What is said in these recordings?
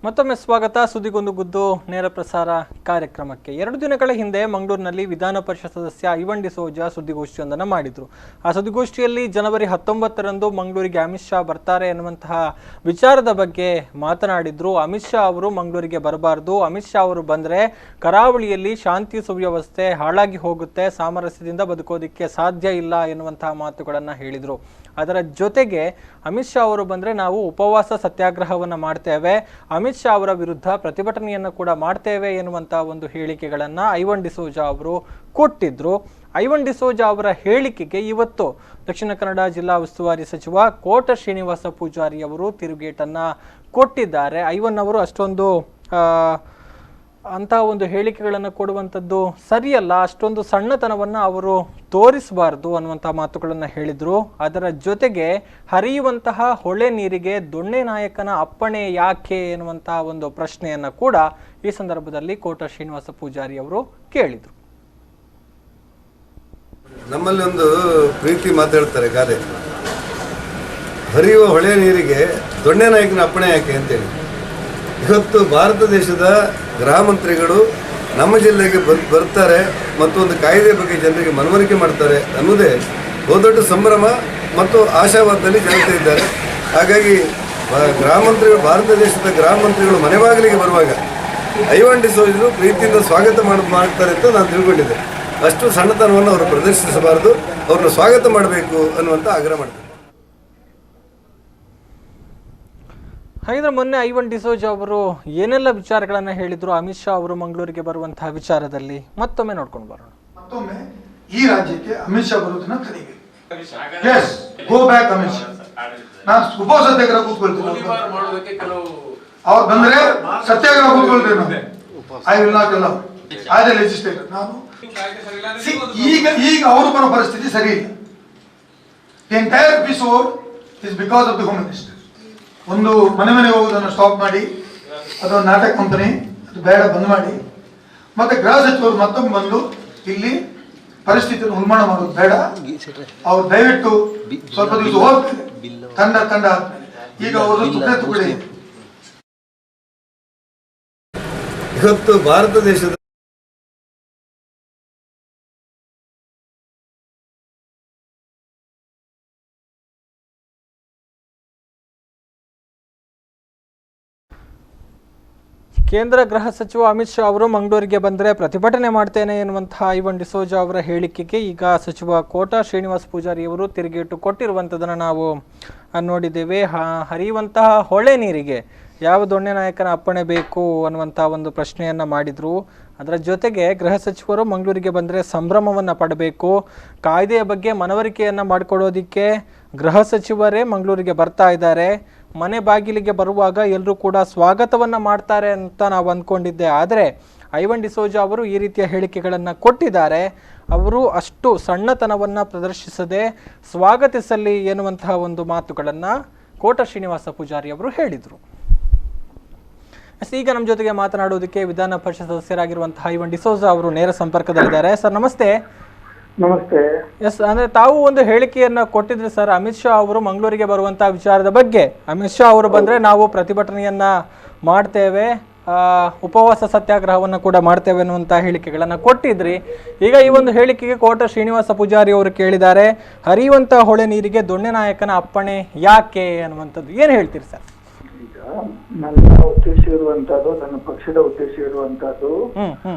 ಮತ್ತೊಮ್ಮೆ ಸ್ವಾಗತ ಸುದ್ದಿಗೊಂದು ಗುದ್ದು ನೇರ ಪ್ರಸಾರ ಕಾರ್ಯಕ್ರಮಕ್ಕೆ. 2 ದಿನಗಳ ಹಿಂದೆ ಮಂಗಳೂರಿನಲ್ಲಿ ವಿಧಾನ ಪರಿಷತ್ ಸದಸ್ಯ ಐವನ್ ಡಿಸೋಜಾ ಸುದ್ದಿಗೋಷ್ಠಿಯೊಂದನ್ನು ಮಾಡಿದ್ರು. ಆ ಸುದ್ದಿಗೋಷ್ಠಿಯಲ್ಲಿ ಜನವರಿ 19ರಂದು ಮಂಗಳೂರಿಗೆ ಅಮಿತ್ ಶಾ ಬರ್ತಾರೆ ಎನ್ನುವಂತಹ ವಿಚಾರದ ಬಗ್ಗೆ ಮಾತನಾಡಿದ್ರು. ಅಮಿತ್ ಶಾ ಅವರು ಮಂಗಳೂರಿಗೆ ಬರಬಾರದು, ಅಮಿತ್ ಶಾ ಅವರು ಬಂದರೆ ಕರಾವಳಿಯಲ್ಲಿ ಶಾಂತಿ ಸುವ್ಯವಸ್ಥೆ ಹಾಳಾಗಿ ಹೋಗುತ್ತೆ, ಸಾಮರಸ್ಯದಿಂದ ಬದುಕೋದಿಕ್ಕೆ ಸಾಧ್ಯ ಇಲ್ಲ ಎನ್ನುವಂತಹ ಮಾತುಗಳನ್ನು ಹೇಳಿದರು. ಅದರ ಜೊತೆಗೆ ಅಮಿತ್ ಶಾ ಅವರು ಬಂದರೆ ನಾವು ಉಪವಾಸ ಸತ್ಯಾಗ್ರಹವನ್ನು ಮಾಡ್ತೇವೆ, ಅಮಿತ್ ಶಾ ಅವರ ವಿರುದ್ಧ ಪ್ರತಿಭಟನೆಯನ್ನು ಕೂಡ ಮಾಡ್ತೇವೆ ಎನ್ನುವಂಥ ಒಂದು ಹೇಳಿಕೆಗಳನ್ನು ಐವನ್ ಡಿಸೋಜಾ ಅವರು ಕೊಟ್ಟಿದ್ರು. ಐವನ್ ಡಿಸೋಜಾ ಅವರ ಹೇಳಿಕೆಗೆ ಇವತ್ತು ದಕ್ಷಿಣ ಕನ್ನಡ ಜಿಲ್ಲಾ ಉಸ್ತುವಾರಿ ಸಚಿವ ಕೋಟ ಶ್ರೀನಿವಾಸ ಪೂಜಾರಿ ಅವರು ತಿರುಗೇಟನ್ನು ಕೊಟ್ಟಿದ್ದಾರೆ. ಐವನ್ ಅವರು ಅಷ್ಟೊಂದು ಅಂತಹ ಒಂದು ಹೇಳಿಕೆಗಳನ್ನು ಕೊಡುವಂಥದ್ದು ಸರಿಯಲ್ಲ, ಅಷ್ಟೊಂದು ಸಣ್ಣತನವನ್ನು ಅವರು ತೋರಿಸಬಾರ್ದು ಅನ್ನುವಂಥ ಮಾತುಗಳನ್ನು ಹೇಳಿದರು. ಅದರ ಜೊತೆಗೆ ಹರಿಯುವಂತಹ ಹೊಳೆ ನೀರಿಗೆ ದೊಣ್ಣೆ ನಾಯಕನ ಅಪ್ಪಣೆ ಯಾಕೆ ಎನ್ನುವಂತಹ ಒಂದು ಪ್ರಶ್ನೆಯನ್ನು ಕೂಡ ಈ ಸಂದರ್ಭದಲ್ಲಿ ಕೋಟ ಶ್ರೀನಿವಾಸ ಪೂಜಾರಿ ಅವರು ಕೇಳಿದರು. ನಮ್ಮಲ್ಲಿ ಒಂದು ಪ್ರೀತಿ ಮಾತಾಡ್ತಾರೆ ಗಾದೆ, ಹರಿಯುವ ಹೊಳೆ ನೀರಿಗೆ ದೊಣ್ಣೆ ನಾಯಕನ ಅಪ್ಪಣೆ ಯಾಕೆ ಅಂತೇಳಿ. ಇವತ್ತು ಭಾರತ ದೇಶದ ಗೃಹ ಮಂತ್ರಿಗಳು ನಮ್ಮ ಜಿಲ್ಲೆಗೆ ಬರ್ತಾರೆ ಮತ್ತು ಒಂದು ಕಾಯ್ದೆ ಬಗ್ಗೆ ಜನರಿಗೆ ಮನವರಿಕೆ ಮಾಡ್ತಾರೆ ಅನ್ನೋದೇ ಬಹುದೊಡ್ಡ ಸಂಭ್ರಮ ಮತ್ತು ಆಶಾವಾದದಲ್ಲಿ ಜನತೆ ಇದ್ದಾರೆ. ಹಾಗಾಗಿ ಭಾರತ ದೇಶದ ಗೃಹ ಮಂತ್ರಿಗಳು ಮನೆ ಬಾಗಿಲಿಗೆ ಬರುವಾಗ ಐವನ್ ಡಿಸೋಜರು ಪ್ರೀತಿಯಿಂದ ಸ್ವಾಗತ ಮಾಡ್ತಾರೆ ಅಂತ ನಾನು ತಿಳ್ಕೊಂಡಿದ್ದೆ. ಅಷ್ಟು ಸಣ್ಣತನವನ್ನು ಅವರು ಪ್ರದರ್ಶಿಸಬಾರದು, ಅವ್ರನ್ನ ಸ್ವಾಗತ ಮಾಡಬೇಕು ಅನ್ನುವಂಥ ಆಗ್ರಹ ಮಾಡ್ತಾರೆ. ಹಾಗಿದ್ರೆ ಮೊನ್ನೆ ಐವನ್ ಡಿಸೋಜಾ ಅವರು ಏನೆಲ್ಲ ವಿಚಾರಗಳನ್ನು ಹೇಳಿದ್ರು ಅಮಿತ್ ಶಾ ಅವರು ಮಂಗಳೂರಿಗೆ ಬರುವಂತಹ ವಿಚಾರದಲ್ಲಿ ಮತ್ತೊಮ್ಮೆ ನೋಡ್ಕೊಂಡು ಬರೋಣ. ಮತ್ತೊಮ್ಮೆ ಈ ರಾಜ್ಯಕ್ಕೆ ಅಮಿತ್ ಶಾ ಬರುವುದನ್ನ ತಡೆಯಬೇಕು. Yes, go back Amit Shah. ನಾನು ಉಪವಾಸ ಸತ್ಯಾಗ್ರಹ ಕೂತ್ಕೊಳ್ತೀನಿ, ಅವ್ರು ಬಂದ್ರೆ ಸತ್ಯಾಗ್ರಹ ಕೂತ್ಕೊಳ್ತೇನೆ. I will not allow as a legislator. ನಾನು ಈಗ ಅವರು ಬರೋ ಪರಿಸ್ಥಿತಿ ಸರಿ ಇಲ್ಲ. The entire episode is because of the home minister. ಒಂದು ಮನೆ ಹೋಗುವುದನ್ನು ಸ್ಟಾಪ್ ಮಾಡಿ, ಅದೊಂದು ನಾಟಕ ಕಂಪನಿ, ಅದು ಬೇಡ ಬಂದ್ ಮಾಡಿ, ಮತ್ತೆ ಗೃಹ ಸಚಿವರು ಮತ್ತೊಮ್ಮೆ ಬಂದು ಇಲ್ಲಿ ಪರಿಸ್ಥಿತಿಯನ್ನು ಉಲ್ಮಾಣ ಮಾಡೋದು ಬೇಡ. ಅವ್ರು ದಯವಿಟ್ಟು ಸ್ವಲ್ಪ ದಿವಸ ಹೋಗ್ತಾರೆ, ತಂಡ ಆದ್ಮೇಲೆ. ಈಗ ಅವರು ತುಕಡೆ ಇವತ್ತು ಭಾರತ ದೇಶದ ಕೇಂದ್ರ ಗೃಹ ಸಚಿವ ಅಮಿತ್ ಶಾ ಅವರು ಮಂಗಳೂರಿಗೆ ಬಂದರೆ ಪ್ರತಿಭಟನೆ ಮಾಡ್ತೇನೆ ಎನ್ನುವಂತಹ ಐವನ್ ಡಿಸೋಜಾ ಅವರ ಹೇಳಿಕೆಗೆ ಈಗ ಸಚಿವ ಕೋಟ ಶ್ರೀನಿವಾಸ ಪೂಜಾರಿ ಅವರು ತಿರುಗೇಟು ಕೊಟ್ಟಿರುವಂಥದ್ದನ್ನು ನಾವು ನೋಡಿದ್ದೇವೆ. ಹರಿಯುವಂತಹ ಹೊಳೆ ನೀರಿಗೆ ಯಾವ ದೊಣ್ಣೆ ನಾಯಕನ ಅಪ್ಪಣೆ ಬೇಕು ಅನ್ನುವಂಥ ಒಂದು ಪ್ರಶ್ನೆಯನ್ನು ಮಾಡಿದರು. ಅದರ ಜೊತೆಗೆ ಗೃಹ ಸಚಿವರು ಮಂಗಳೂರಿಗೆ ಬಂದರೆ ಸಂಭ್ರಮವನ್ನು ಪಡಬೇಕು, ಕಾಯ್ದೆಯ ಬಗ್ಗೆ ಮನವರಿಕೆಯನ್ನು ಮಾಡಿಕೊಡೋದಕ್ಕೆ ಗೃಹ ಸಚಿವರೇ ಮಂಗಳೂರಿಗೆ ಬರ್ತಾ ಇದ್ದಾರೆ, ಮನೆ ಬಾಗಿಲಿಗೆ ಬರುವಾಗ ಎಲ್ಲರೂ ಕೂಡ ಸ್ವಾಗತವನ್ನು ಮಾಡ್ತಾರೆ ಅಂತ ನಾವು ಅಂದ್ಕೊಂಡಿದ್ದೆ. ಆದರೆ ಐವನ್ ಡಿಸೋಜಾ ಅವರು ಈ ರೀತಿಯ ಹೇಳಿಕೆಗಳನ್ನು ಕೊಟ್ಟಿದ್ದಾರೆ. ಅವರು ಅಷ್ಟು ಸಣ್ಣತನವನ್ನು ಪ್ರದರ್ಶಿಸದೆ ಸ್ವಾಗತಿಸಲಿ ಎನ್ನುವಂತಹ ಒಂದು ಮಾತುಗಳನ್ನು ಕೋಟ ಶ್ರೀನಿವಾಸ ಪೂಜಾರಿ ಅವರು ಹೇಳಿದರು. ಈಗ ನಮ್ಮ ಜೊತೆಗೆ ಮಾತನಾಡೋದಕ್ಕೆ ವಿಧಾನ ಪರಿಷತ್ ಸದಸ್ಯರಾಗಿರುವಂತಹ ಐವನ್ ಡಿಸೋಜಾ ಅವರು ನೇರ ಸಂಪರ್ಕದಲ್ಲಿದ್ದಾರೆ. ಸರ್ ನಮಸ್ತೆ. ನಮಸ್ತೆ. ಎಸ್, ಅಂದ್ರೆ ತಾವು ಒಂದು ಹೇಳಿಕೆಯನ್ನ ಕೊಟ್ಟಿದ್ರಿ ಸರ್, ಅಮಿತ್ ಶಾ ಅವರು ಮಂಗಳೂರಿಗೆ ಬರುವಂತಹ ವಿಚಾರದ ಬಗ್ಗೆ. ಅಮಿತ್ ಶಾ ಅವರು ಬಂದ್ರೆ ನಾವು ಪ್ರತಿಭಟನೆಯನ್ನ ಮಾಡ್ತೇವೆ, ಉಪವಾಸ ಸತ್ಯಾಗ್ರಹವನ್ನು ಕೂಡ ಮಾಡ್ತೇವೆ ಅನ್ನುವಂಥ ಹೇಳಿಕೆಗಳನ್ನ ಕೊಟ್ಟಿದ್ರಿ. ಈಗ ಈ ಒಂದು ಹೇಳಿಕೆಗೆ ಕೋಟ ಶ್ರೀನಿವಾಸ ಪೂಜಾರಿ ಅವರು ಕೇಳಿದ್ದಾರೆ, ಹರಿಯುವಂತಹ ಹೊಳೆ ನೀರಿಗೆ ದೊಣ್ಣೆ ನಾಯಕನ ಅಪ್ಪಣೆ ಯಾಕೆ ಅನ್ನುವಂಥದ್ದು ಏನು ಹೇಳ್ತೀರಿ ಸರ್? ಈಗ ನನ್ನ ಉದ್ದೇಶ ಇರುವಂತದ್ದು, ನನ್ನ ಪಕ್ಷದ ಉದ್ದೇಶ ಇರುವಂತದ್ದು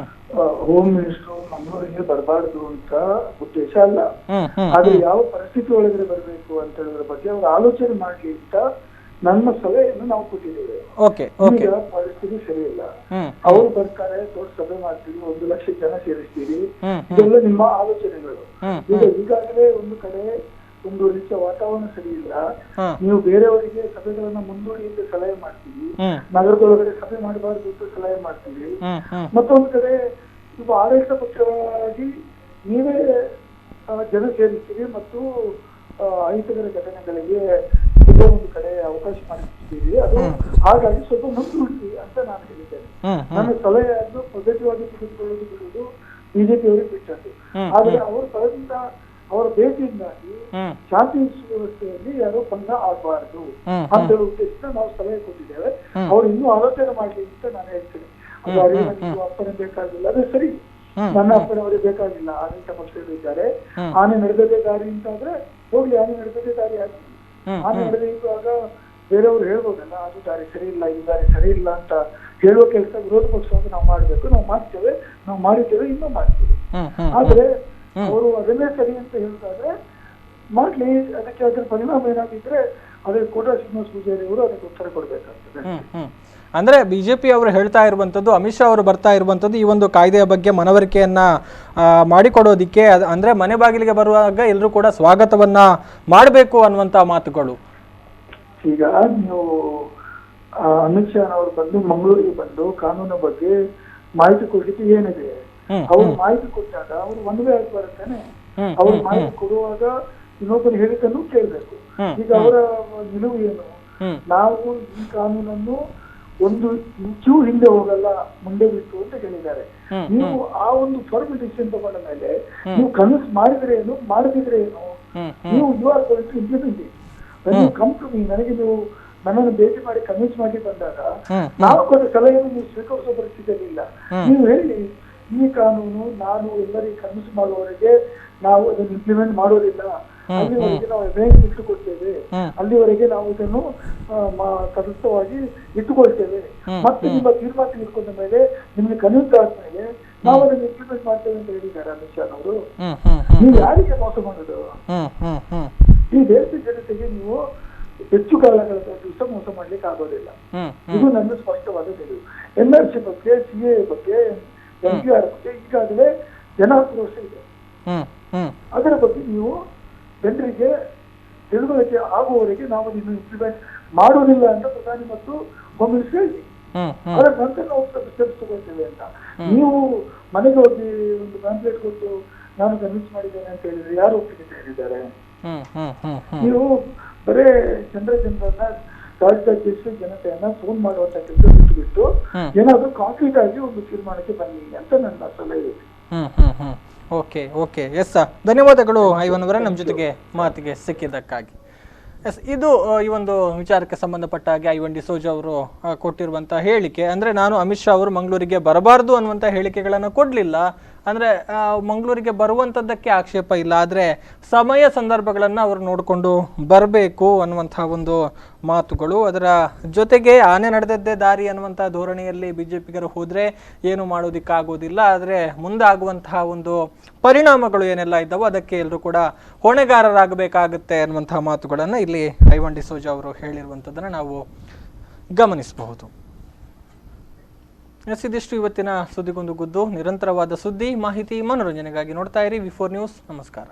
ಹೋಮ್ ಮಿನಿಸ್ಟರ್ ಮಂಗಳೂರಿಗೆ ಬರಬಾರ್ದು ಅಂತ ಉದ್ದೇಶ ಅಲ್ಲ. ಆದ್ರೆ ಯಾವ ಪರಿಸ್ಥಿತಿ ಒಳಗಡೆ ಬರಬೇಕು ಅಂತ ಹೇಳೋದ್ರ ಬಗ್ಗೆ ಅವ್ರು ಆಲೋಚನೆ ಮಾಡ್ಲಿ ಅಂತ ನನ್ನ ಸಲಹೆಯನ್ನು ನಾವು ಕೊಟ್ಟಿದ್ದೇವೆ. ಈಗ ಪರಿಸ್ಥಿತಿ ಸರಿ ಇಲ್ಲ, ಅವ್ರು ಬರ್ತಾರೆ, ದೊಡ್ಡ ಸಭೆ ಮಾಡ್ತೀವಿ, 1 ಲಕ್ಷ ಜನ ಸೇರಿಸ್ತೀವಿ, ಇದೆಲ್ಲ ನಿಮ್ಮ ಆಲೋಚನೆಗಳು. ಈಗ ಈಗಾಗಲೇ ಒಂದು ಕಡೆ ಒಂದು ರೀತಿಯ ವಾತಾವರಣ ಸರಿ ಇಲ್ಲ, ನೀವು ಬೇರೆಯವರಿಗೆ ಸಭೆಗಳನ್ನ ಮುಂದೂಡಿ ಅಂತ ಸಲಹೆ ಮಾಡ್ತೀವಿ, ನಗರದೊಳಗಡೆ ಸಭೆ ಮಾಡಬಾರ್ದು ಅಂತ ಸಲಹೆ ಮಾಡ್ತೀವಿ. ಮತ್ತೊಂದು ಕಡೆ ಈಗ ಆಡಳಿತ ಪಕ್ಷವಾಗಿ ನೀವೇ ಜನ ಸೇರಿಸ್ತೀರಿ ಮತ್ತು ಅಹಿತಕರ ಘಟನೆಗಳಿಗೆ ಎಲ್ಲೋ ಒಂದು ಕಡೆ ಅವಕಾಶ ಮಾಡಿರ್ತೀವಿ. ಅದು ಹಾಗಾಗಿ ಸ್ವಲ್ಪ ಮುಂದೂಡಿಸಿ ಅಂತ ನಾನು ಹೇಳಿದ್ದೇನೆ. ನನ್ನ ಸಲಹೆಯನ್ನು ಪಾಸಿಟಿವ್ ಆಗಿ ತೆಗೆದುಕೊಳ್ಳೋದು ಬಿಡುವುದು ಬಿಜೆಪಿ ಅವರಿಗೆ ಬಿಟ್ಟದ್ದು. ಆದ್ರೆ ಅವರು ಕಳೆದ ಅವರ ಭೇಟಿಯಿಂದಾಗಿ ಶಾಂತಿ ಸುವ್ಯವಸ್ಥೆಯಲ್ಲಿ ಯಾರು ಭಂಗ ಆಗಬಾರದು ಅಂತ ಹೇಳುವ ಉದ್ದೇಶದಿಂದ ನಾವು ಸಲಹೆ ಕೊಟ್ಟಿದ್ದೇವೆ. ಅವ್ರು ಇನ್ನೂ ಆಲೋಚನೆ ಮಾಡ್ಲಿ ಅಂತ ನಾನು ಹೇಳ್ತೀನಿ. ಅದು ಅರಿವಿನ ಅಪ್ಪನೇ ಬೇಕಾಗಿಲ್ಲ, ಅದು ಸರಿ, ನನ್ನ ಅಪ್ಪನವರಿಗೆ ಬೇಕಾಗಿಲ್ಲ. ಆಡಳಿತ ಪಕ್ಷಗಳು ಇದ್ದಾರೆ, ಆನೆ ನಡೆದದೇ ದಾರಿ ಅಂತ ಆದ್ರೆ ಹೋಗ್ಲಿ, ಆನೆ ನಡೆದದೇ ದಾರಿ ಆಗಿ ಆನೆ ನಡೆದಿರುವಾಗ ಬೇರೆಯವರು ಹೇಳ್ಬೋದಲ್ಲ, ಅದು ದಾರಿ ಸರಿ ಇಲ್ಲ, ಈ ದಾರಿ ಸರಿ ಇಲ್ಲ ಅಂತ ಹೇಳುವ ಕೆಲಸ ವಿರೋಧ ಪಕ್ಷವಾಗಿ ನಾವು ಮಾಡ್ಬೇಕು. ನಾವು ಮಾಡ್ತೇವೆ, ನಾವು ಮಾಡಿದ್ದೇವೆ, ಇನ್ನೂ ಮಾಡ್ತೇವೆ. ಆದ್ರೆ ಅವರು ಅದನ್ನೇ ಸರಿ ಅಂತ ಹೇಳುದಾದ್ರೆ ಮಾಡ್ಲಿ, ಅದಕ್ಕೆ ಅದ್ರ ಪರಿಣಾಮ ಏನಾಗಿದ್ರೆ ಅದಕ್ಕೆ ಕೋಟಾ ಶ್ರೀನಿವಾಸ ಪೂಜಾರಿ ಅವರು ಅದಕ್ಕೆ ಉತ್ತರ ಕೊಡ್ಬೇಕಾಗ್ತದೆ. ಅಂದ್ರೆ ಬಿಜೆಪಿ ಅವರು ಹೇಳ್ತಾ ಇರುವಂತದ್ದು, ಅಮಿತ್ ಶಾ ಅವರು ಬರ್ತಾ ಇರುವಂತದ್ದು ಈ ಒಂದು ಕಾಯ್ದೆಯ ಬಗ್ಗೆ ಮನವರಿಕೆಯನ್ನ ಮಾಡಿಕೊಡೋದಿಕ್ಕೆ, ಅಂದ್ರೆ ಮನೆ ಬಾಗಿಲಿಗೆ ಬರುವಾಗ ಎಲ್ಲರೂ ಕೂಡ ಸ್ವಾಗತವನ್ನ ಮಾಡಬೇಕು ಅನ್ನುವಂತ ಮಾತುಗಳು. ಈಗ ನೀವು ಅಮಿತ್ ಶಾ ಅವರು ಬಂದು ಮಂಗಳೂರಿಗೆ ಬಂದು ಕಾನೂನು ಬಗ್ಗೆ ಮಾಹಿತಿ ಕೊಡ್ಲಿಕ್ಕೆ ಏನಿದೆ, ಅವ್ರು ಮಾಹಿತಿ ಕೊಟ್ಟಾಗ ಅವ್ರು ಒಂದೇ ಆಗಿ ಬರುತ್ತಾನೆ. ಅವ್ರು ಮಾಹಿತಿ ಕೊಡುವಾಗ ಇನ್ನೊಬ್ಬರು ಹೇಳಿದ್ದನ್ನು ಕೇಳಬೇಕು. ಈಗ ಅವರ ನಿಲುವು ಏನು, ನಾವು ಈ ಕಾನೂನನ್ನು ಒಂದು ಇಂಚೂ ಹಿಂದೆ ಹೋಗಲ್ಲ, ಮುಂದೆ ಬಿಟ್ಟು ಅಂತ ಹೇಳಿದ್ದಾರೆ. ನೀವು ಆ ಒಂದು ಫರ್ಮ್ ಡಿಸಿಷನ್ ತಗೊಂಡ ಮೇಲೆ ನೀವು ಕನ್ವಿನ್ಸ್ ಮಾಡಿದ್ರೆ ಏನು, ಮಾಡದಿದ್ರೆ ಏನು, ನೀವು you are going to implement it. ನೀವು ಕಮ್ ಟು ಮೀ, ನನಗೆ ನೀವು ನನ್ನನ್ನು ಭೇಟಿ ಮಾಡಿ ಕನ್ವಿನ್ಸ್ ಮಾಡಿ ಬಂದಾಗ ನಾವು ಕೊಟ್ಟ ಸಲಹೆಯನ್ನು ನೀವು ಸ್ವೀಕರಿಸೋ ಪರಿಸ್ಥಿತಿಯಲ್ಲಿ ಇಲ್ಲ. ನೀವು ಹೇಳಿ, ಈ ಕಾನೂನು ನಾನು ಎಲ್ಲರಿಗೆ ಕನ್ವಿನ್ಸ್ ಮಾಡುವವರೆಗೆ ನಾವು ಅದನ್ನು ಇಂಪ್ಲಿಮೆಂಟ್ ಮಾಡೋದಿಲ್ಲ, ಅಲ್ಲಿವರೆಗೆ ನಾವು ಎವಿಡೆನ್ಸ್ ಇಟ್ಟುಕೊಳ್ತೇವೆ, ಅಲ್ಲಿವರೆಗೆ ನಾವು ಇದನ್ನು ತಟಸ್ಥವಾಗಿ ಇಟ್ಟುಕೊಳ್ತೇವೆ. ಮತ್ತೆ ನಿಮ್ಮ ತೀರ್ಮಾನ ತೆಗೆದುಕೊಂಡ ಮೇಲೆ ನಿಮ್ಗೆ ಕನ್ವಿನ್ಸ್ ಆದ್ಮೇಲೆ ನಾವು ಅದನ್ನು ಇಂಪ್ಲಿಮೆಂಟ್ ಮಾಡ್ತೇವೆ ಅಂತ ಹೇಳಿದ್ದಾರೆ ಅಮಿತ್ ಶಾ ಅವರು. ನೀವು ಯಾರಿಗೆ ಮೋಸ ಮಾಡೋದು? ಈ ದೇಶದ ಜನತೆಗೆ ನೀವು ಹೆಚ್ಚು ಕಾಲಗಳ ದಿವಸ ಮೋಸ ಮಾಡ್ಲಿಕ್ಕೆ ಆಗೋದಿಲ್ಲ. ಇದು ನನ್ನ ಸ್ಪಷ್ಟವಾದ ನಿಲುವು. NRC ಬಗ್ಗೆ, CA ಬಗ್ಗೆ, NPR ಬಗ್ಗೆ ಈಗಾಗಲೇ ಜನಾಕ್ರೋಶ ಇದೆ. ಅದರ ಬಗ್ಗೆ ನೀವು ಜನರಿಗೆ ತಿಳುವಳಿಕೆ ಆಗುವವರೆಗೆ ನಾವು ಇದನ್ನು ಇಂಪ್ಲಿಮೆಂಟ್ ಮಾಡೋದಿಲ್ಲ ಅಂತ ಪ್ರಧಾನಿ ಮತ್ತು ಹೋಮ್ ಮಿನಿಸ್ಟರ್ ಹೇಳಿ, ಅದರ ನಂತರ ನಾವು ಸ್ಟೆಪ್ಸ್ ತಗೊಳ್ತೇವೆ ಅಂತ. ನೀವು ಮನೆಗೆ ಹೋಗಿ ಒಂದು ಪ್ಯಾಂಪ್ಲೆಟ್ ಕೊಟ್ಟು ನಾನು ಕನ್ವಿನ್ಸ್ ಮಾಡಿದ್ದೇನೆ ಅಂತ ಹೇಳಿದ್ರೆ ಯಾರು ಒಪ್ಪಿಗೆ ಹೇಳಿದ್ದಾರೆ? ನೀವು ಬರೇ ಜನರನ್ನ ರಾಜ್ಯದ ಜನತೆಯನ್ನ ಫೋನ್ ಮಾಡುವಂತ ಕೆಲಸ ಬಿಟ್ಟು ಏನಾದ್ರೂ ಕಾಂಕ್ರೀಟ್ ಆಗಿ ಒಂದು ತೀರ್ಮಾನಕ್ಕೆ ಬನ್ನಿ ಅಂತ ನನ್ನ ಸಲಹೆ ಇದೆ. ಓಕೆ ಓಕೆ, ಎಸ್ ಸರ್, ಧನ್ಯವಾದಗಳು ಐವನ್ ಅವರೇ ನಮ್ಮ ಜೊತೆಗೆ ಮಾತಿಗೆ ಸಿಕ್ಕಿದ್ದಕ್ಕಾಗಿ. ಎಸ್, ಇದು ಈ ಒಂದು ವಿಚಾರಕ್ಕೆ ಸಂಬಂಧಪಟ್ಟ ಹಾಗೆ ಐವನ್ ಡಿಸೋಜ ಅವರು ಕೊಟ್ಟಿರುವಂಥ ಹೇಳಿಕೆ. ಅಂದರೆ ನಾನು ಅಮಿತ್ ಶಾ ಅವರು ಮಂಗಳೂರಿಗೆ ಬರಬಾರ್ದು ಅನ್ನುವಂಥ ಹೇಳಿಕೆಗಳನ್ನು ಕೊಡಲಿಲ್ಲ, ಅಂದರೆ ಮಂಗಳೂರಿಗೆ ಬರುವಂಥದ್ದಕ್ಕೆ ಆಕ್ಷೇಪ ಇಲ್ಲ, ಆದರೆ ಸಮಯ ಸಂದರ್ಭಗಳನ್ನು ಅವರು ನೋಡಿಕೊಂಡು ಬರಬೇಕು ಅನ್ನುವಂಥ ಒಂದು ಮಾತುಗಳು. ಅದರ ಜೊತೆಗೆ ಆನೆ ನಡೆದದ್ದೇ ದಾರಿ ಅನ್ನುವಂಥ ಧೋರಣೆಯಲ್ಲಿ ಬಿಜೆಪಿಗರು ಹೋದರೆ ಏನು ಮಾಡೋದಕ್ಕಾಗೋದಿಲ್ಲ, ಆದರೆ ಮುಂದಾಗುವಂತಹ ಒಂದು ಪರಿಣಾಮಗಳು ಏನೆಲ್ಲ ಇದ್ದಾವೋ ಅದಕ್ಕೆ ಎಲ್ಲರೂ ಕೂಡ ಹೊಣೆಗಾರರಾಗಬೇಕಾಗುತ್ತೆ ಅನ್ನುವಂಥ ಮಾತುಗಳನ್ನು ಇಲ್ಲಿ ಐವನ್ ಡಿಸೋಜ ಅವರು ಹೇಳಿರುವಂಥದ್ದನ್ನು ನಾವು ಗಮನಿಸಬಹುದು. ಇದಿಷ್ಟು ಇವತ್ತಿನ ಸುದ್ದಿಗೊಂದು ಗುದ್ದು. ನಿರಂತರವಾದ ಸುದ್ದಿ, ಮಾಹಿತಿ, ಮನೋರಂಜನೆಗಾಗಿ ನೋಡ್ತಾ ಇರಿ V4 ನ್ಯೂಸ್. ನಮಸ್ಕಾರ.